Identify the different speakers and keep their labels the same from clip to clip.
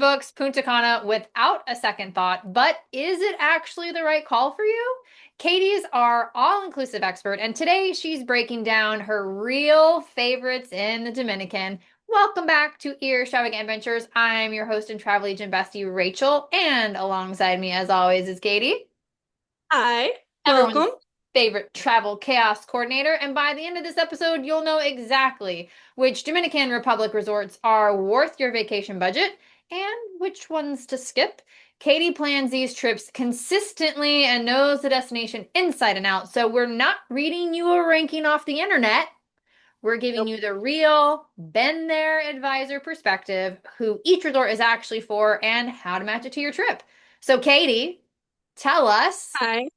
Speaker 1: books Punta Cana without a second thought, but is it actually the right call for you? Katie's our all-inclusive expert, and today she's breaking down her real favorites in the Dominican. Welcome back to Earstravagant Adventures. I'm your host and travel agent bestie, Rachel, and alongside me, as always, is Katie.
Speaker 2: Hi,
Speaker 1: Everyone's
Speaker 2: welcome.
Speaker 1: favorite travel chaos coordinator. And by the end of this episode, you'll know exactly which Dominican Republic resorts are worth your vacation budget and which ones to skip. Katie plans these trips consistently and knows the destination inside and out. So we're not reading you a ranking off the internet. We're giving
Speaker 2: Nope.
Speaker 1: you the real, been there advisor perspective, who each resort is actually for and how to match it to your trip. So, Katie, tell us.
Speaker 2: Hi.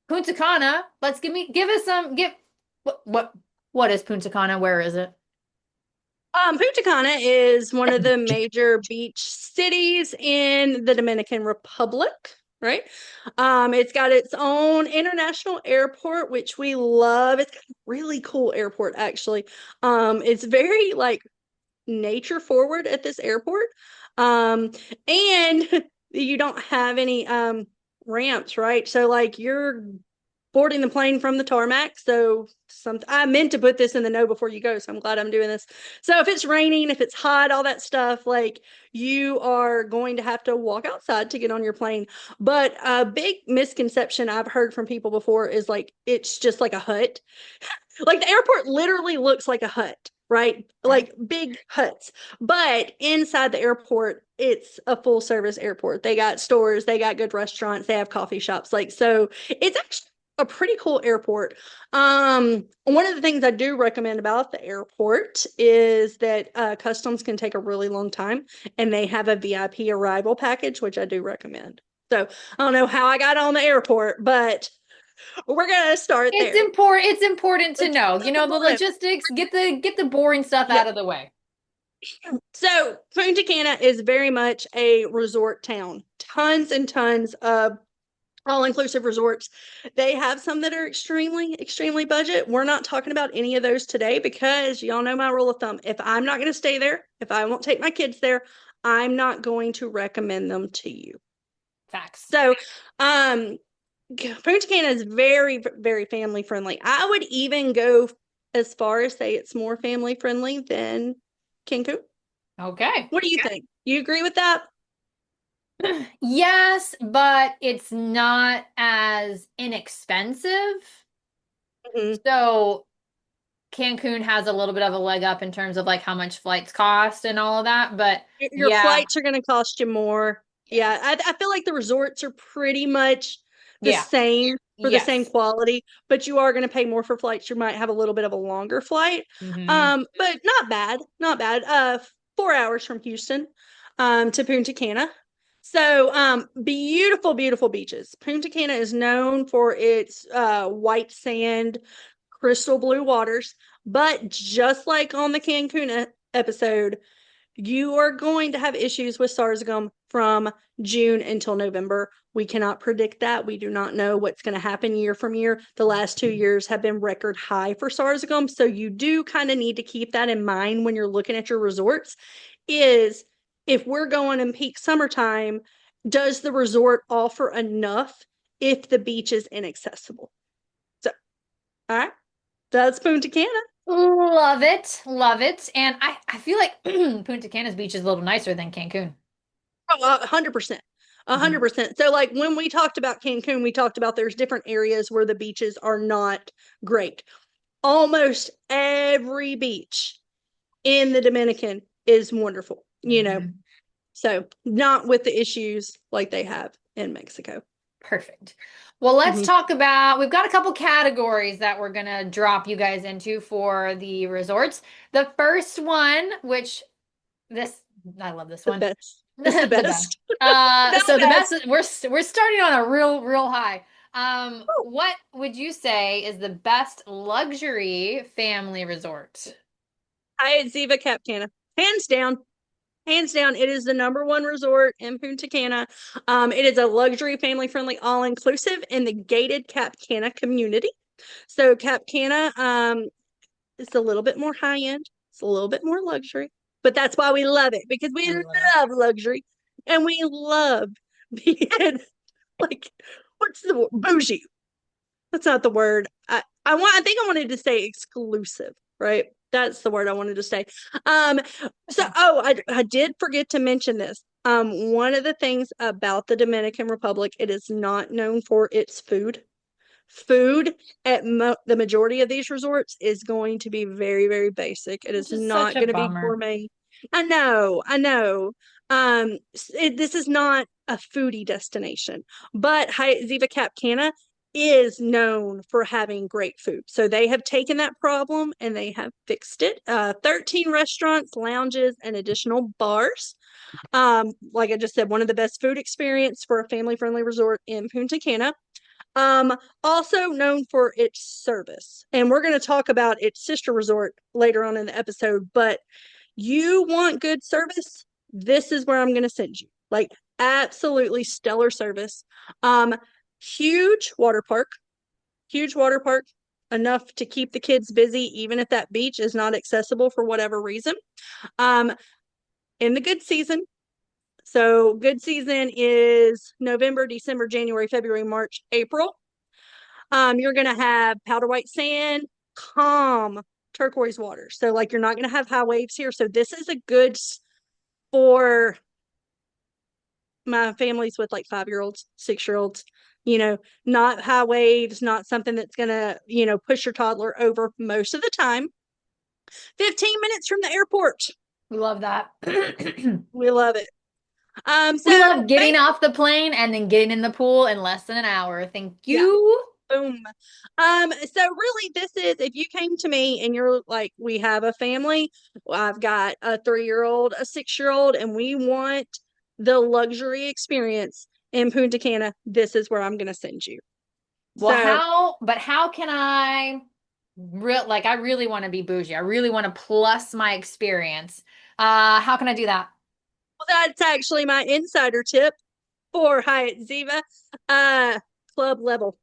Speaker 1: Punta Cana. Let's give us some give what is Punta Cana? Where is it?
Speaker 2: Punta Cana is one of the major beach cities in the Dominican Republic, right? It's got its own international airport, which we love. It's got a really cool airport, actually. It's very like nature forward at this airport. And you don't have any ramps, right? So like you're boarding the plane from the tarmac. So I meant to put this in the know before you go, so I'm glad I'm doing this. So if it's raining, if it's hot, all that stuff, like you are going to have to walk outside to get on your plane. But a big misconception I've heard from people before is like it's just like a hut. Like the airport literally looks like a hut, right? Like big huts. But inside the airport, it's a full service airport. They got stores, they got good restaurants, they have coffee shops. Like, so it's actually a pretty cool airport. One of the things I do recommend about the airport is that customs can take a really long time, and they have a VIP arrival package, which I do recommend. So I don't know how I got on the airport, but we're gonna start
Speaker 1: It's
Speaker 2: there.
Speaker 1: important. It's important to
Speaker 2: It's
Speaker 1: know.
Speaker 2: really
Speaker 1: The
Speaker 2: important.
Speaker 1: logistics. Get the boring stuff
Speaker 2: Yeah.
Speaker 1: out of the way.
Speaker 2: So Punta Cana is very much a resort town. Tons and tons of all-inclusive resorts. They have some that are extremely budget. We're not talking about any of those today because y'all know my rule of thumb. If I'm not going to stay there, if I won't take my kids there, I'm not going to recommend them to you.
Speaker 1: Facts.
Speaker 2: So, um, Punta Cana is very family friendly. I would even go as far as say it's more family friendly than Cancun.
Speaker 1: Okay.
Speaker 2: What do you think? You agree with that?
Speaker 1: Yes, but it's not as inexpensive.
Speaker 2: Mhm.
Speaker 1: So Cancun has a little bit of a leg up in terms of like how much flights cost and all of that. But
Speaker 2: Your
Speaker 1: yeah,
Speaker 2: flights are going to cost you more.
Speaker 1: yeah,
Speaker 2: Yeah, I feel like the resorts are pretty much the
Speaker 1: yeah,
Speaker 2: same for the same
Speaker 1: yes.
Speaker 2: quality, but you are going to pay more for flights. You might have a little bit of a longer flight,
Speaker 1: Hmm.
Speaker 2: but not bad, not bad. 4 hours from Houston, to Punta Cana. So, beautiful beaches. Punta Cana is known for its white sand, crystal blue waters, but just like on the Cancun episode, you are going to have issues with sargassum from June until November. We cannot predict that. We do not know what's going to happen year from year. The last 2 years have been record high for sargassum. So you do kind of need to keep that in mind when you're looking at your resorts. Is if we're going in peak summertime, does the resort offer enough if the beach is inaccessible? So, all right, that's Punta Cana.
Speaker 1: Love it. Love it. And I feel like Punta Cana's beach is a little nicer than Cancun.
Speaker 2: Oh, 100%. A hundred
Speaker 1: Mhm.
Speaker 2: percent. So, like when we talked about Cancun, we talked about there's different areas where the beaches are not great. Almost every beach in the Dominican is wonderful,
Speaker 1: Mhm.
Speaker 2: So not with the issues like they have in Mexico.
Speaker 1: Perfect. Well, let's
Speaker 2: Mhm.
Speaker 1: talk about, we've got a couple categories that we're going to drop you guys into for the resorts. The first one, which this, I love this
Speaker 2: The
Speaker 1: one.
Speaker 2: best. It's the
Speaker 1: The best.
Speaker 2: best. The
Speaker 1: So the best,
Speaker 2: best.
Speaker 1: we're starting on a real high.
Speaker 2: Woo.
Speaker 1: What would you say is the best luxury family resort?
Speaker 2: Hyatt Ziva Cap Cana. Hands down. Hands down, it is the number one resort in Punta Cana. It is a luxury, family friendly, all inclusive in the gated Cap Cana community. So Cap Cana is a little bit more high end. It's a little bit more luxury. but that's why we love it, because we
Speaker 1: I love it.
Speaker 2: love luxury and we love being like, what's the word? Bougie. That's not the word. I think I wanted to say exclusive, right? That's the word I wanted to say. Um, so
Speaker 1: Okay.
Speaker 2: oh, I did forget to mention this. One of the things about the Dominican Republic, it is not known for its food. Food at the majority of these resorts is going to be very, very basic. It
Speaker 1: Which
Speaker 2: is
Speaker 1: is such
Speaker 2: not
Speaker 1: a
Speaker 2: going to be
Speaker 1: bummer.
Speaker 2: gourmet. I know. This is not a foodie destination, but Hyatt Ziva Cap Cana is known for having great food. So they have taken that problem and they have fixed it. 13 restaurants, lounges, and additional bars. Like I just said, one of the best food experience for a family-friendly resort in Punta Cana. Um, Also known for its service. And we're going to talk about its sister resort later on in the episode, but you want good service, this is where I'm going to send you. Like absolutely stellar service. Um, huge water park, huge water park, enough to keep the kids busy even if that beach is not accessible for whatever reason. Um, in the good season, so good season is November, December, January, February, March, April. You're going to have powder white sand, calm turquoise water. So, like, you're not going to have high waves here. So, this is a good for my families with like 5 year olds, 6 year olds, not high waves, not something that's going to, push your toddler over most of the time. 15 minutes from the airport.
Speaker 1: We love that.
Speaker 2: We love it.
Speaker 1: We
Speaker 2: So,
Speaker 1: love getting off the plane and then getting in the pool in less than an hour. Thank
Speaker 2: yeah.
Speaker 1: you.
Speaker 2: Boom. So really this is, if you came to me and you're like, we have a family, I've got a 3 year old, a 6 year old, and we want the luxury experience in Punta Cana, this is where I'm gonna send you.
Speaker 1: Well,
Speaker 2: So
Speaker 1: how can I really want to be bougie. I really want to plus my experience. How can I do that?
Speaker 2: that's actually my insider tip for Hyatt Ziva. Uh Club level.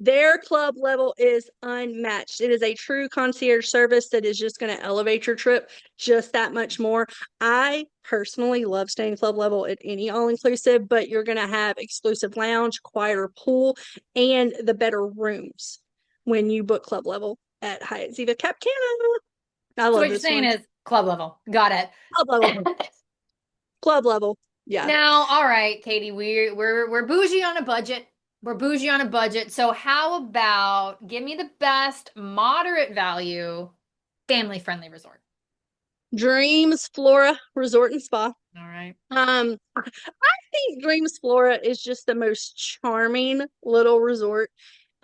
Speaker 2: Their club level is unmatched. It is a true concierge service that is just going to elevate your trip just that much more. I personally love staying club level at any all inclusive, but you're going to have exclusive lounge, quieter pool, and the better rooms when you book club level at Hyatt Ziva Cap Cana. I
Speaker 1: So
Speaker 2: love
Speaker 1: what you're
Speaker 2: this
Speaker 1: saying
Speaker 2: one.
Speaker 1: is club level. Got
Speaker 2: Club level.
Speaker 1: it.
Speaker 2: Club level. Yeah.
Speaker 1: Now, all right, Katie, we're bougie on a budget. We're bougie on a budget. So how about give me the best moderate value family friendly resort?
Speaker 2: Dreams Flora Resort and Spa.
Speaker 1: All right.
Speaker 2: I think Dreams Flora is just the most charming little resort.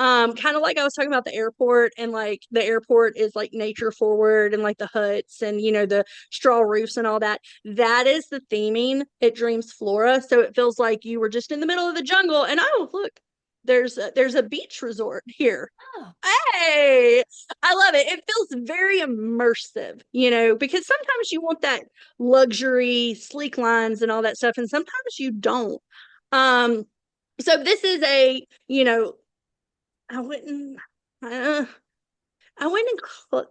Speaker 2: Kind of like I was talking about the airport, and like the airport is like nature forward and like the huts and the straw roofs and all that. That is the theming at Dreams Flora. So it feels like you were just in the middle of the jungle and oh look, there's a beach resort here.
Speaker 1: Oh,
Speaker 2: Hey, I love it. It feels very immersive, because sometimes you want that luxury, sleek lines and all that stuff, and sometimes you don't. Um, so this is I wouldn't, uh, I wouldn't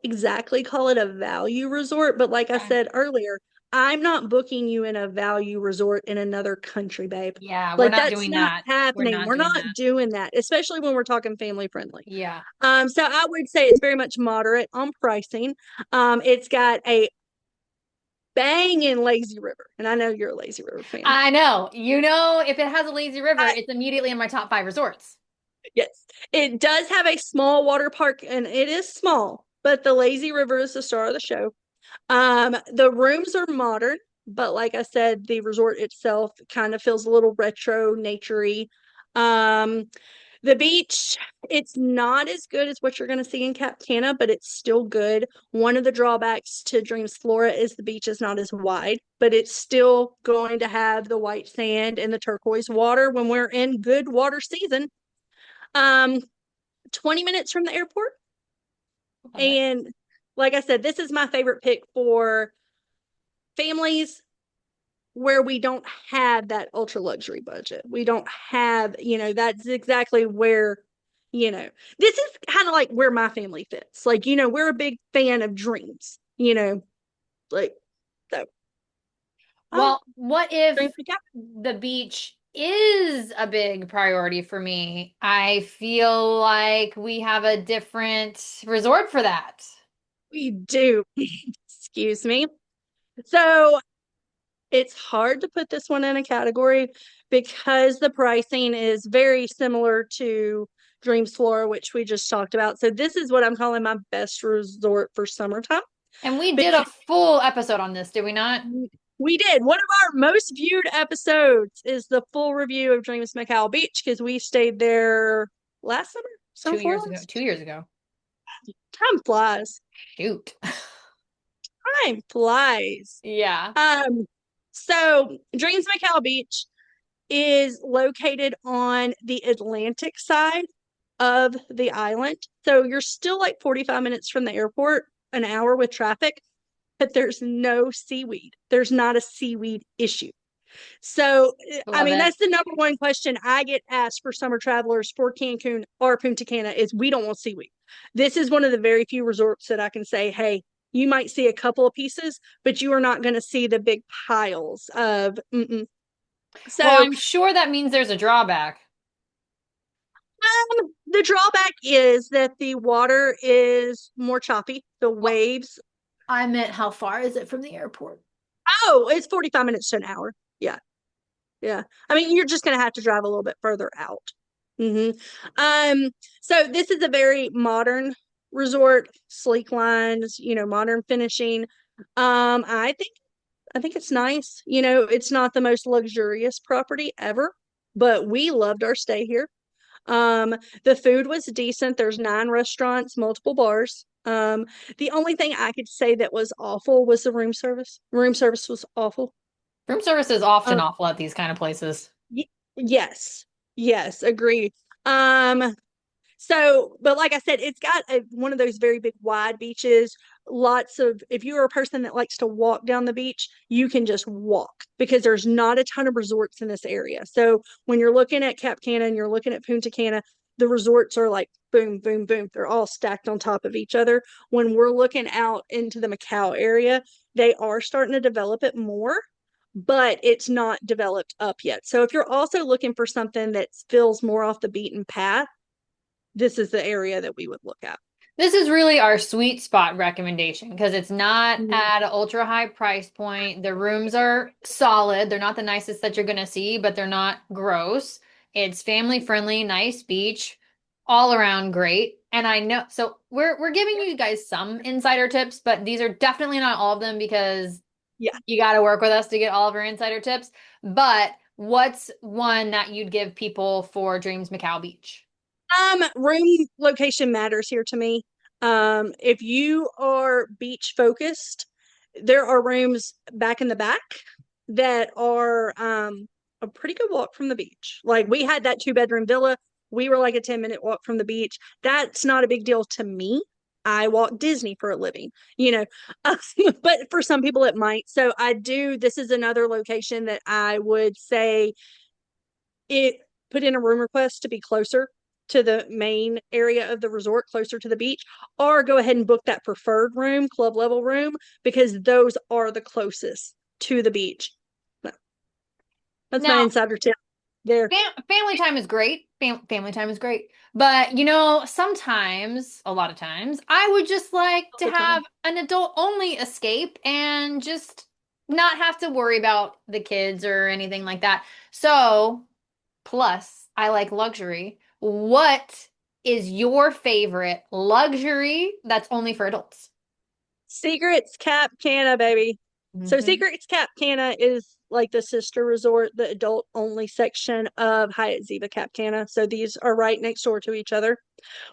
Speaker 2: exactly call it a value resort, but like I
Speaker 1: okay.
Speaker 2: said earlier, I'm not booking you in a value resort in another country, babe.
Speaker 1: Yeah, we're
Speaker 2: Like
Speaker 1: not
Speaker 2: that's
Speaker 1: doing
Speaker 2: not
Speaker 1: that. We're
Speaker 2: happening.
Speaker 1: not
Speaker 2: We're
Speaker 1: doing
Speaker 2: not
Speaker 1: that.
Speaker 2: doing that, especially when we're talking family friendly.
Speaker 1: Yeah.
Speaker 2: So I would say it's very much moderate on pricing. It's got a bang in lazy river, and I know you're a lazy river fan.
Speaker 1: I know. If it has a lazy river,
Speaker 2: I,
Speaker 1: it's immediately in my top five resorts.
Speaker 2: yes, it does have a small water park, and it is small, but the lazy river is the star of the show. The rooms are modern, but like I said, the resort itself kind of feels a little retro, naturey. Um, the beach, it's not as good as what you're going to see in Cap Cana, but it's still good. One of the drawbacks to Dreams Flora is the beach is not as wide, but it's still going to have the white sand and the turquoise water when we're in good water season. Um, 20 minutes from the airport.
Speaker 1: Love it.
Speaker 2: And like I said, this is my favorite pick for families where we don't have that ultra luxury budget. We don't have, that's exactly where, this is kind of like where my family fits. Like, we're a big fan of dreams, like Oh,
Speaker 1: Well, what if
Speaker 2: Dreams Macau.
Speaker 1: the beach is a big priority for me? I feel like we have a different resort for that.
Speaker 2: We do. Excuse me. So it's hard to put this one in a category because the pricing is very similar to Dreams Flora, which we just talked about. So this is what I'm calling my best resort for summertime
Speaker 1: And we did a
Speaker 2: because
Speaker 1: full episode on this, did we not?
Speaker 2: we did. One of our most viewed episodes is the full review of Dreams Macau Beach because we stayed there last summer, summer
Speaker 1: Two
Speaker 2: before
Speaker 1: years ago.
Speaker 2: last.
Speaker 1: 2 years ago.
Speaker 2: Time flies.
Speaker 1: Shoot.
Speaker 2: Time flies.
Speaker 1: Yeah.
Speaker 2: Um, so Dreams Macau Beach is located on the Atlantic side of the island. So you're still like 45 minutes from the airport, an hour with traffic, but there's no seaweed. There's not a seaweed issue. So, I
Speaker 1: Love
Speaker 2: mean,
Speaker 1: it.
Speaker 2: that's the number one question I get asked for summer travelers for Cancun or Punta Cana is we don't want seaweed. This is one of the very few resorts that I can say, hey, you might see a couple of pieces, but you are not going to see the big piles of. Mm-mm.
Speaker 1: Well,
Speaker 2: So
Speaker 1: I'm sure that means there's a drawback.
Speaker 2: the drawback is that the water is more choppy. The
Speaker 1: Well,
Speaker 2: waves.
Speaker 1: I meant how far is it from the airport?
Speaker 2: Oh, it's 45 minutes to an hour. Yeah. Yeah. I mean, you're just going to have to drive a little bit further out. hmm so this is a very modern resort, sleek lines, modern finishing. I think it's nice. It's not the most luxurious property ever, but we loved our stay here. Um, the food was decent. There's 9 restaurants, multiple bars. The only thing I could say that was awful was the room service. Room service was awful.
Speaker 1: Room service is often
Speaker 2: Um,
Speaker 1: awful at these kind of places.
Speaker 2: yes, yes, agreed. Um, but like I said, it's got one of those very big wide beaches. Lots of, if you're a person that likes to walk down the beach, you can just walk because there's not a ton of resorts in this area. So when you're looking at Cap Cana and you're looking at Punta Cana, the resorts are like boom, boom, boom. They're all stacked on top of each other. When we're looking out into the Macau area, they are starting to develop it more, but it's not developed up yet. So if you're also looking for something that feels more off the beaten path, this is the area that we would look at.
Speaker 1: This is really our sweet spot recommendation because it's not
Speaker 2: Mhm.
Speaker 1: at an ultra high price point. The rooms are solid. They're not the nicest that you're going to see, but they're not gross. It's family friendly, nice beach, all around great. And I know, so we're giving you guys some insider tips, but these are definitely not all of them because
Speaker 2: Yeah.
Speaker 1: you got to work with us to get all of our insider tips. But what's one that you'd give people for Dreams Macau Beach?
Speaker 2: Room location matters here to me. If you are beach focused, there are rooms back in the back that are a pretty good walk from the beach. Like we had that 2-bedroom villa. We were like a 10-minute walk from the beach. That's not a big deal to me. I walk Disney for a living, you know, but for some people it might. So this is another location that I would say it put in a room request to be closer to the main area of the resort, closer to the beach, or go ahead and book that preferred room, club level room, because those are the closest to the beach. That's my
Speaker 1: Now,
Speaker 2: insider tip there.
Speaker 1: family time is great. Family time is great. But, sometimes, a lot of times, I would just like
Speaker 2: All
Speaker 1: to
Speaker 2: the
Speaker 1: have
Speaker 2: time.
Speaker 1: an adult only escape and just not have to worry about the kids or anything like that. So, plus, I like luxury. What is your favorite luxury that's only for adults?
Speaker 2: Secrets Cap Cana, baby. So
Speaker 1: Hmm.
Speaker 2: Secrets Cap Cana is like the sister resort, the adult only section of Hyatt Ziva Cap Cana. So these are right next door to each other,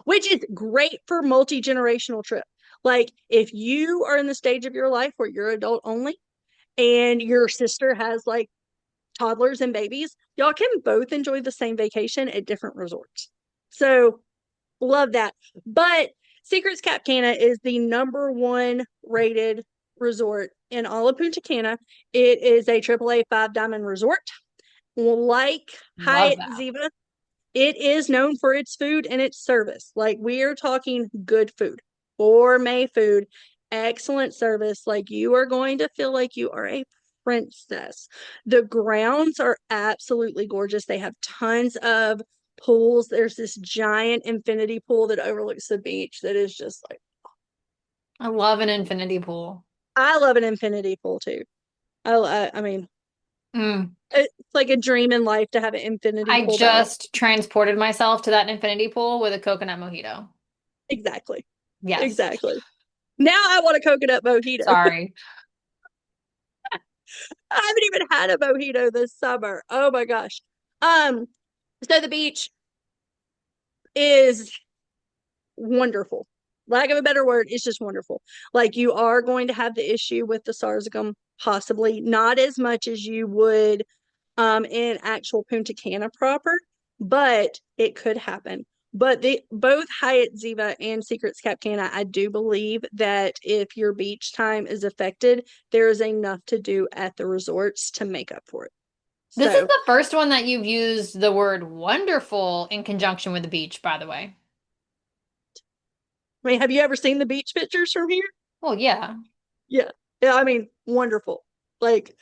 Speaker 2: which is great for multi-generational trip. Like if you are in the stage of your life where you're adult only and your sister has like toddlers and babies, y'all can both enjoy the same vacation at different resorts. So love that. But Secrets Cap Cana is the number one rated resort in all of Punta Cana. It is a AAA 5 diamond resort. Like
Speaker 1: Love
Speaker 2: Hyatt
Speaker 1: that.
Speaker 2: Ziva, it is known for its food and its service. Like we are talking good food, gourmet food, excellent service. Like you are going to feel like you are a princess. The grounds are absolutely gorgeous. They have tons of pools. There's this giant infinity pool that overlooks the beach that is just like,
Speaker 1: I love an infinity pool.
Speaker 2: I love an infinity pool too. I mean,
Speaker 1: Mm.
Speaker 2: it's like a dream in life to have an infinity
Speaker 1: I
Speaker 2: pool balance.
Speaker 1: just transported myself to that infinity pool with a coconut mojito.
Speaker 2: Exactly.
Speaker 1: Yes.
Speaker 2: Exactly. Now I want a coconut mojito.
Speaker 1: Sorry.
Speaker 2: I haven't even had a mojito this summer. Oh my gosh. Um, so the beach is wonderful. Lack of a better word, it's just wonderful. Like you are going to have the issue with the sargassum, possibly not as much as you would in actual Punta Cana proper, but it could happen. But both Hyatt Ziva and Secrets Cap Cana, I do believe that if your beach time is affected, there is enough to do at the resorts to make up for it.
Speaker 1: This is
Speaker 2: So,
Speaker 1: the first one that you've used the word wonderful in conjunction with the beach, by the way.
Speaker 2: I mean, have you ever seen the beach pictures from here?
Speaker 1: Well, yeah.
Speaker 2: Yeah. Yeah, I mean, wonderful. Like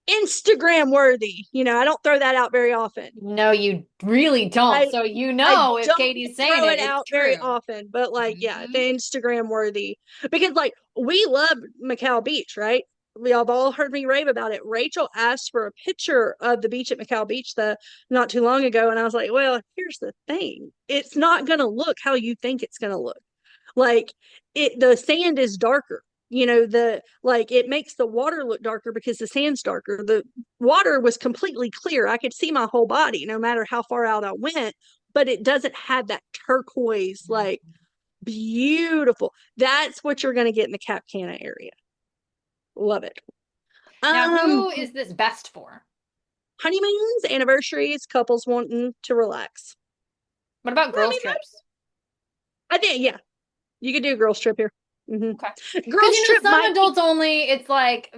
Speaker 2: Instagram worthy. I don't throw that out very often.
Speaker 1: No, you really don't.
Speaker 2: I
Speaker 1: So you
Speaker 2: I
Speaker 1: know if
Speaker 2: don't
Speaker 1: Katie's saying
Speaker 2: throw
Speaker 1: it,
Speaker 2: it
Speaker 1: it's
Speaker 2: out very
Speaker 1: true.
Speaker 2: often, but like, yeah, the
Speaker 1: Hmm.
Speaker 2: Instagram worthy because like we love Macau Beach, right? We have all heard me rave about it. Rachel asked for a picture of the beach at Macau Beach the not too long ago, and I was like, well, here's the thing: it's not gonna look how you think it's gonna look. Like the sand is darker. The like it makes the water look darker because the sand's darker. The water was completely clear. I could see my whole body no matter how far out I went, but it doesn't have that turquoise, like beautiful. That's what you're going to get in the Cap Cana area. Love it.
Speaker 1: Now,
Speaker 2: Um,
Speaker 1: who is this best for?
Speaker 2: Honeymoons, anniversaries, couples wanting to relax.
Speaker 1: What about
Speaker 2: I
Speaker 1: girls'
Speaker 2: mean,
Speaker 1: trips?
Speaker 2: I think yeah, you could do a girls trip here.
Speaker 1: Okay. Because,
Speaker 2: Girls trip
Speaker 1: some
Speaker 2: might be
Speaker 1: adults only, it's like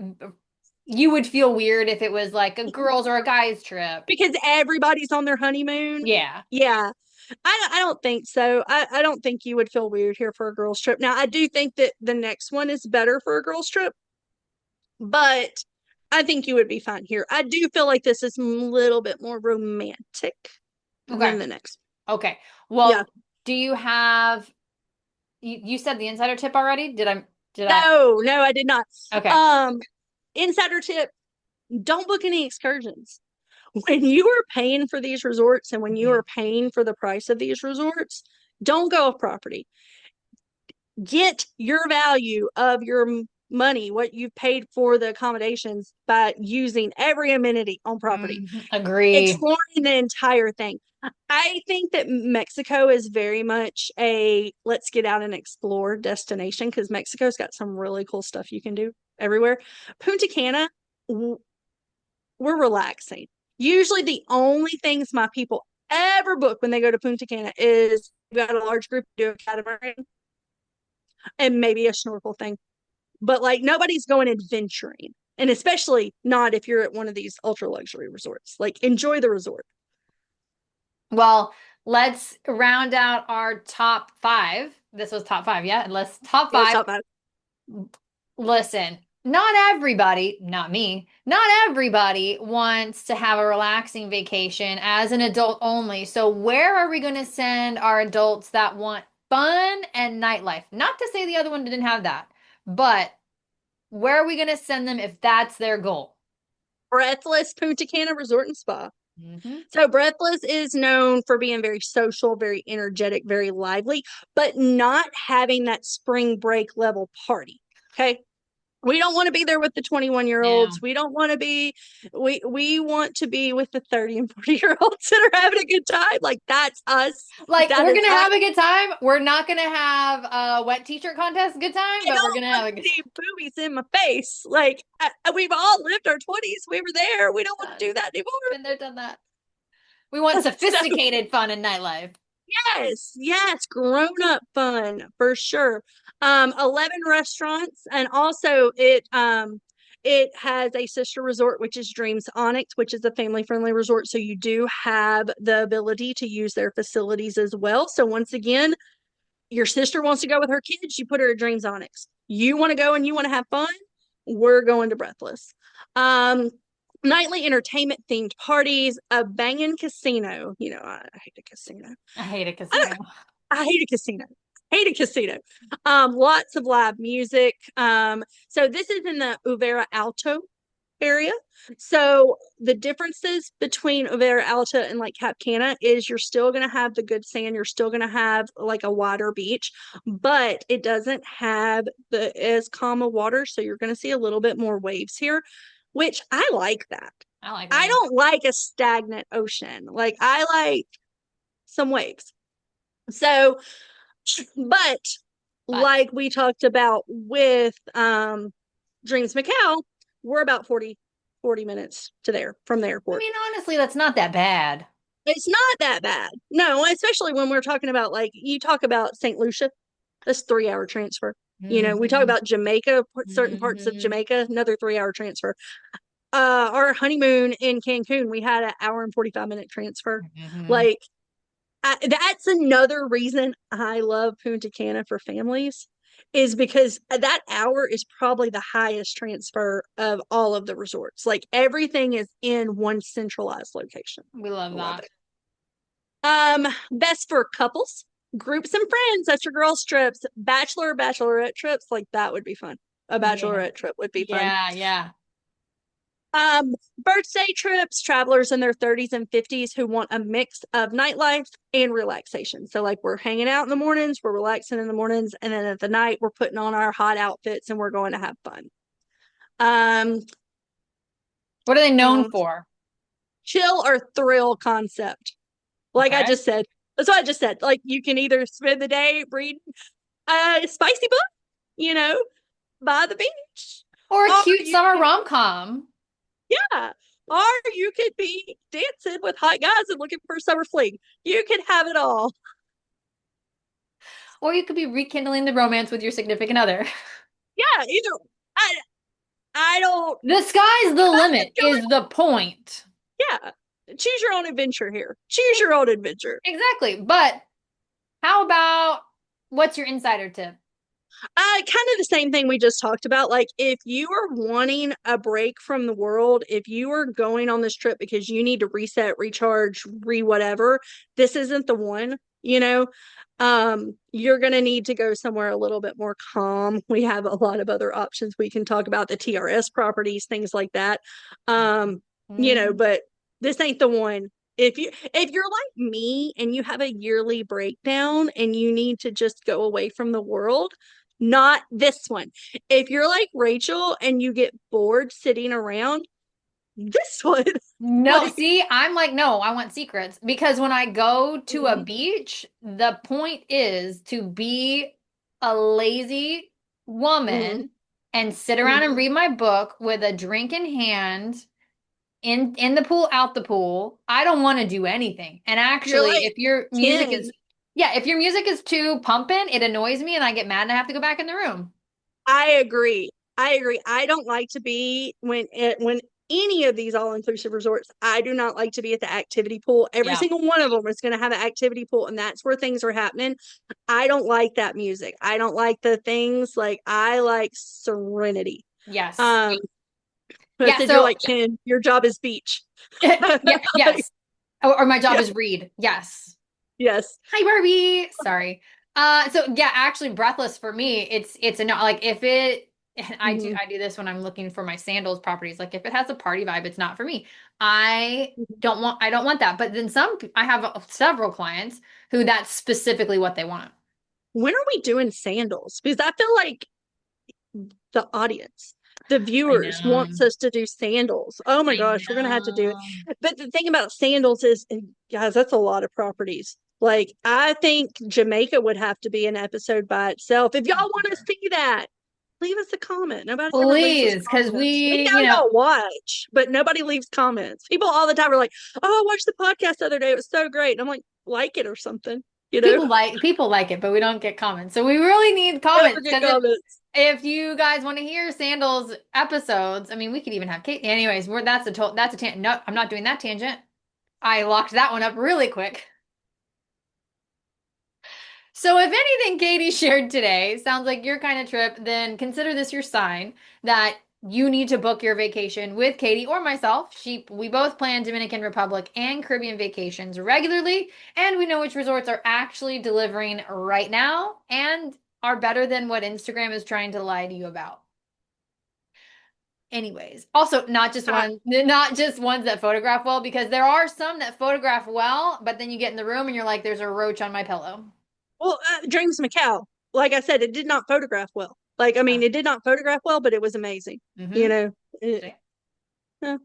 Speaker 1: you would feel weird if it was like a girls or a guys trip.
Speaker 2: because everybody's on their honeymoon.
Speaker 1: Yeah.
Speaker 2: Yeah. I don't think so. I don't think you would feel weird here for a girls trip. Now, I do think that the next one is better for a girls trip, but I think you would be fine here. I do feel like this is a little bit more romantic
Speaker 1: Okay.
Speaker 2: than the next.
Speaker 1: Okay.
Speaker 2: Yeah.
Speaker 1: Well, do you have you said the insider tip already? Did I?
Speaker 2: No, I did not.
Speaker 1: Okay.
Speaker 2: Um, Insider tip, don't book any excursions. When you are paying for these resorts and when you
Speaker 1: Mhm.
Speaker 2: are paying for the price of these resorts, don't go off property. Get your value of your money, what you've paid for the accommodations by using every amenity on property,
Speaker 1: Agree.
Speaker 2: exploring the entire thing. I think that Mexico is very much a let's get out and explore destination because Mexico's got some really cool stuff you can do everywhere. Punta Cana, we're relaxing. Usually, the only things my people ever book when they go to Punta Cana is you got a large group do a catamaran and maybe a snorkel thing. But like nobody's going adventuring. And especially not if you're at one of these ultra luxury resorts. Like enjoy the resort.
Speaker 1: Well, let's round out our top five. This was top five, yeah? Let's top
Speaker 2: It was
Speaker 1: five.
Speaker 2: top five.
Speaker 1: Listen, not everybody, not me, not everybody wants to have a relaxing vacation as an adult only. So, where are we going to send our adults that want fun and nightlife? Not to say the other one didn't have that, but where are we going to send them if that's their goal?
Speaker 2: Breathless Punta Cana Resort and Spa.
Speaker 1: Hmm.
Speaker 2: So Breathless is known for being very social, very energetic, very lively, but not having that spring break level party. Okay. We don't want to be there with the 21-year-olds.
Speaker 1: No.
Speaker 2: We don't want to be we want to be with the 30 and 40-year-olds that are having a good time. Like that's us.
Speaker 1: Like,
Speaker 2: That
Speaker 1: we're
Speaker 2: is
Speaker 1: gonna
Speaker 2: us.
Speaker 1: have a good time. We're not gonna have a wet t-shirt contest good time,
Speaker 2: I
Speaker 1: but we're
Speaker 2: don't
Speaker 1: gonna have
Speaker 2: want
Speaker 1: a
Speaker 2: to
Speaker 1: good
Speaker 2: see boobies in my face. Like we've all lived our 20s. We were there. We don't want to
Speaker 1: time.
Speaker 2: do that
Speaker 1: Been there, done that. We want
Speaker 2: anymore. So
Speaker 1: sophisticated fun and nightlife.
Speaker 2: yes, grown up fun for sure. 11 restaurants, and also it has a sister resort, which is Dreams Onyx, which is a family friendly resort. So you do have the ability to use their facilities as well. So once again, your sister wants to go with her kids, you put her at Dreams Onyx. You want to go and you want to have fun, we're going to Breathless. Um, Nightly entertainment themed parties, a banging casino. You know, I hate a casino.
Speaker 1: I hate a
Speaker 2: I,
Speaker 1: casino.
Speaker 2: I hate a casino. Hate a casino. Lots of live music. So this is in the Uvera Alto area. So the differences between Uvera Alta and like Cap Cana is you're still going to have the good sand. You're still going to have like a wider beach, but it doesn't have the as calm a water. So you're going to see a little bit more waves here, which I like that.
Speaker 1: I like
Speaker 2: I
Speaker 1: that.
Speaker 2: don't like a stagnant ocean. Like I like some waves. So, but
Speaker 1: But
Speaker 2: like we talked about with Dreams Macau, we're about 40 minutes to there from the
Speaker 1: I
Speaker 2: airport.
Speaker 1: mean, honestly, that's not that bad.
Speaker 2: It's not that bad. No, especially when we're talking about like you talk about St. Lucia, that's 3 hour transfer. You know, we talk
Speaker 1: Hmm.
Speaker 2: about Jamaica, certain parts of
Speaker 1: Hmm.
Speaker 2: Jamaica, another 3 hour transfer. Our honeymoon in Cancun, we had an hour and 45-minute transfer.
Speaker 1: Hmm.
Speaker 2: Like that's another reason I love Punta Cana for families is because that hour is probably the highest transfer of all of the resorts. Like everything is in one centralized location.
Speaker 1: We love
Speaker 2: I love
Speaker 1: that.
Speaker 2: it. Best for couples, groups and friends. That's your girls trips, bachelorette trips. Like that would be fun. A
Speaker 1: Yeah.
Speaker 2: bachelorette trip would be fun.
Speaker 1: Yeah, yeah.
Speaker 2: Birthday trips, travelers in their 30s and 50s who want a mix of nightlife and relaxation. So, like, we're hanging out in the mornings, we're relaxing in the mornings, and then at the night, we're putting on our hot outfits and we're going to have fun. Um,
Speaker 1: What are they known
Speaker 2: um
Speaker 1: for?
Speaker 2: Chill or thrill concept. Like I
Speaker 1: Okay.
Speaker 2: just said, that's what I just said. Like, you can either spend the day reading a spicy book, you know, by the beach,
Speaker 1: Or a
Speaker 2: or
Speaker 1: cute
Speaker 2: you
Speaker 1: summer
Speaker 2: can,
Speaker 1: rom-com.
Speaker 2: yeah, or you could be dancing with hot guys and looking for a summer fling. You can have it all.
Speaker 1: Or you could be rekindling the romance with your significant other.
Speaker 2: Yeah, either I I don't
Speaker 1: The sky's the limit is the point.
Speaker 2: yeah. Choose your own adventure here. Choose your own adventure.
Speaker 1: Exactly. But how about what's your insider tip?
Speaker 2: Kind of the same thing we just talked about. Like, if you are wanting a break from the world, if you are going on this trip because you need to reset, recharge, whatever, this isn't the one, you know. You're going to need to go somewhere a little bit more calm. We have a lot of other options we can talk about, the TRS properties, things like that. Um,
Speaker 1: Mm.
Speaker 2: but this ain't the one. If you're like me and you have a yearly breakdown and you need to just go away from the world, not this one. If you're like Rachel and you get bored sitting around, this one.
Speaker 1: No,
Speaker 2: Like,
Speaker 1: see, I'm like, no, I want secrets because when I go to a
Speaker 2: mhm,
Speaker 1: beach, the point is to be a lazy
Speaker 2: mhm,
Speaker 1: woman and sit around and
Speaker 2: mhm.
Speaker 1: read my book with a drink in hand in the pool, out the pool. I don't want to do anything. And
Speaker 2: You're
Speaker 1: actually,
Speaker 2: like
Speaker 1: if your music
Speaker 2: 10.
Speaker 1: is yeah, if your music is too pumping, it annoys me and I get mad and I have to go back in the room.
Speaker 2: I agree. I agree. I don't like to be when any of these all-inclusive resorts, I do not like to be at the activity pool. Every
Speaker 1: Yeah.
Speaker 2: single one of them is going to have an activity pool, and that's where things are happening. I don't like that music. I don't like the things like I like serenity.
Speaker 1: Yes.
Speaker 2: Um, I
Speaker 1: Yeah,
Speaker 2: said you're
Speaker 1: so
Speaker 2: like Ken, your job is beach.
Speaker 1: yeah, yes. Or my job
Speaker 2: Yeah,
Speaker 1: is read. Yes.
Speaker 2: yes.
Speaker 1: Hi Barbie. Sorry. So yeah, actually breathless for me, it's a no like if it and
Speaker 2: Mhm.
Speaker 1: I do this when I'm looking for my sandals properties. Like if it has a party vibe, it's not for me. I don't want that. But then I have several clients who that's specifically what they want.
Speaker 2: When are we doing sandals? Because I feel like the audience, the
Speaker 1: I
Speaker 2: viewers
Speaker 1: know.
Speaker 2: wants us to do sandals. Oh my
Speaker 1: I
Speaker 2: gosh, we're gonna have to do it.
Speaker 1: know.
Speaker 2: But the thing about sandals is, guys, that's a lot of properties. Like I think Jamaica would have to be an episode by itself. If y'all
Speaker 1: Oh, for
Speaker 2: want to
Speaker 1: sure.
Speaker 2: see that, leave us a comment. Nobody's ever leaves us
Speaker 1: Please, because
Speaker 2: comments. We
Speaker 1: we,
Speaker 2: know y'all watch, but nobody leaves comments. People all the time are like, "Oh, I watched the podcast the other day. It was so great." And I'm like it or something, you know?
Speaker 1: people like it, but we don't get comments. So we really need
Speaker 2: Never
Speaker 1: comments
Speaker 2: get
Speaker 1: because
Speaker 2: comments.
Speaker 1: if you guys want to hear Sandals episodes, I mean, we could even have Kate. Anyways, that's a tangent. No, I'm not doing that tangent. I locked that one up really quick. So if anything Katie shared today sounds like your kind of trip, then consider this your sign that you need to book your vacation with Katie or myself. We both plan Dominican Republic and Caribbean vacations regularly, and we know which resorts are actually delivering right now and are better than what Instagram is trying to lie to you about. Anyways, also not just ones that photograph well, because there are some that photograph well, but then you get in the room and you're like, there's a roach on my pillow.
Speaker 2: Well, Dreams Macau, like I said, it did not photograph well. Like, I mean, it did not photograph well, but it was amazing. You
Speaker 1: Mm-hmm.
Speaker 2: know, yeah.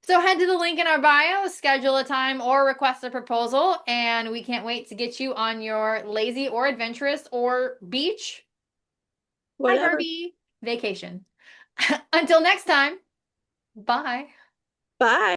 Speaker 1: So head to the link in our bio, schedule a time or request a proposal, and we can't wait to get you on your lazy or adventurous or beach, hi
Speaker 2: Whatever.
Speaker 1: Herbie, vacation. Until next time, bye.
Speaker 2: Bye.